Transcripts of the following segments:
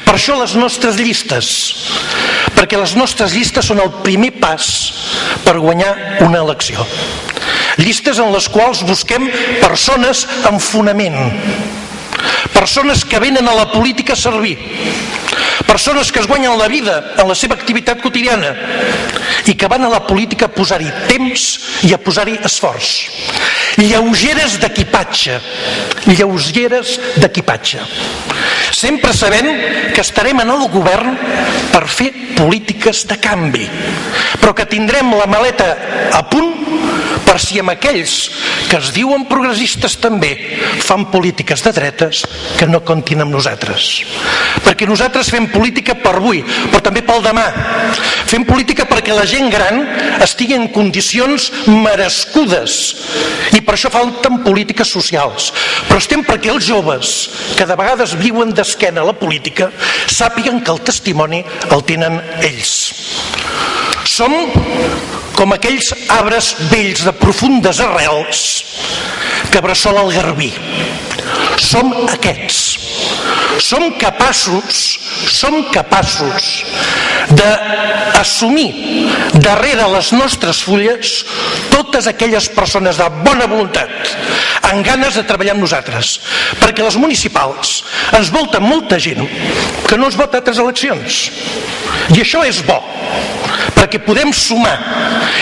Per això les nostres llistes, perquè les nostres llistes són el primer pas per guanyar una elecció. Llistes en les quals busquem persones amb fonament, persones que venen a la política a servir, persones que es guanyen la vida en la seva activitat quotidiana i que van a la política a posar-hi temps i a posar-hi esforç. Lleugeres d'equipatge, lleugeres d'equipatge. Sempre sabent que estarem en el govern per fer polítiques de canvi, però que tindrem la maleta a punt per si amb aquells que es diuen progressistes també fan polítiques de dretes, que no comptin amb nosaltres. Perquè nosaltres fem política per avui, però també pel demà. Fem política perquè la gent gran estigui en condicions merescudes i per això falten polítiques socials. Però estem perquè els joves, que de vegades viuen d'esquena a la política, sàpiguen que el testimoni el tenen ells. Som com aquells arbres vells de profundes arrels que bressola el garbí. Som aquests. Som capaços d'assumir darrere les nostres fulles totes aquelles persones de bona voluntat amb ganes de treballar amb nosaltres, perquè les municipals ens volten molta gent que no es vota a altres eleccions, i això és bo, perquè podem sumar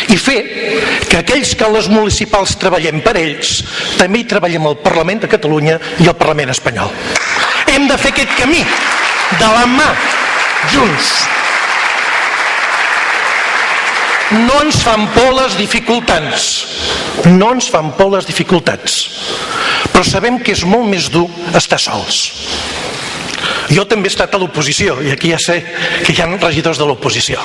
i fer que aquells que a les municipals treballem per ells també hi treballem al Parlament de Catalunya i al Parlament espanyol. Hem de fer aquest camí de la mà, junts. No ens fan por les dificultats, no ens fan por les dificultats, però sabem que és molt més dur estar sols. Jo també he estat a l'oposició i aquí ja sé que hi ha regidors de l'oposició.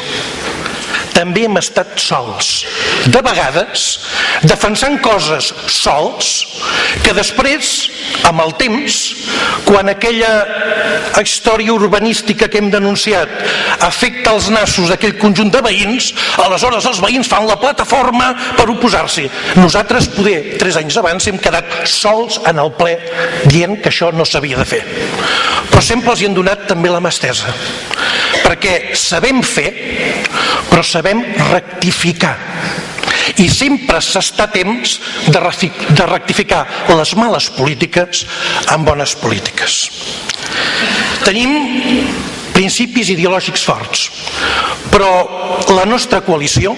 També hem estat sols, de vegades defensant coses sols que després, amb el temps, quan aquella història urbanística que hem denunciat afecta els nassos d'aquell conjunt de veïns, aleshores els veïns fan la plataforma per oposar-s'hi. Nosaltres, poder, 3 anys abans, hem quedat sols en el ple dient que això no s'havia de fer. Però sempre els hi hem donat també la mà estesa, perquè sabem fer, però sabem rectificar. I sempre s'està a temps de rectificar les males polítiques amb bones polítiques. Tenim principis ideològics forts, però la nostra coalició,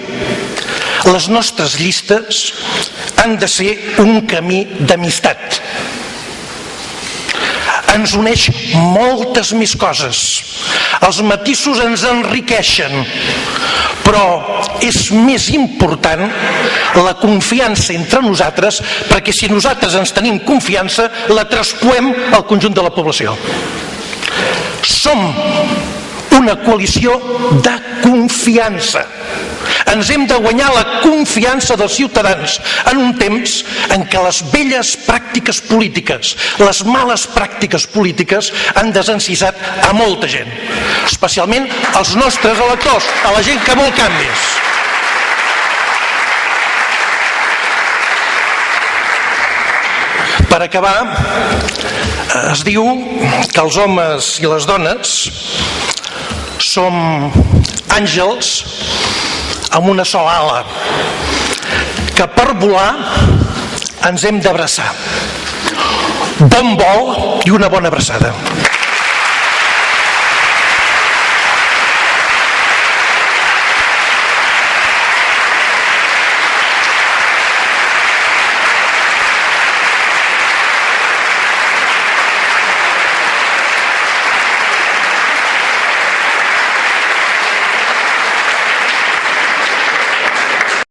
les nostres llistes han de ser un camí d'amistat. Ens uneix moltes més coses. Els matisos ens enriqueixen, però és més important la confiança entre nosaltres, perquè si nosaltres ens tenim confiança, la traspuem al conjunt de la població. Som una coalició de confiança. Ens hem de guanyar la confiança dels ciutadans en un temps en què les velles pràctiques polítiques, les males pràctiques polítiques han desencisat a molta gent, especialment als nostres electors, a la gent que vol canvis. Per acabar, es diu que els homes i les dones som àngels amb una sola ala, que per volar ens hem d'abraçar. Bon vol i una bona abraçada.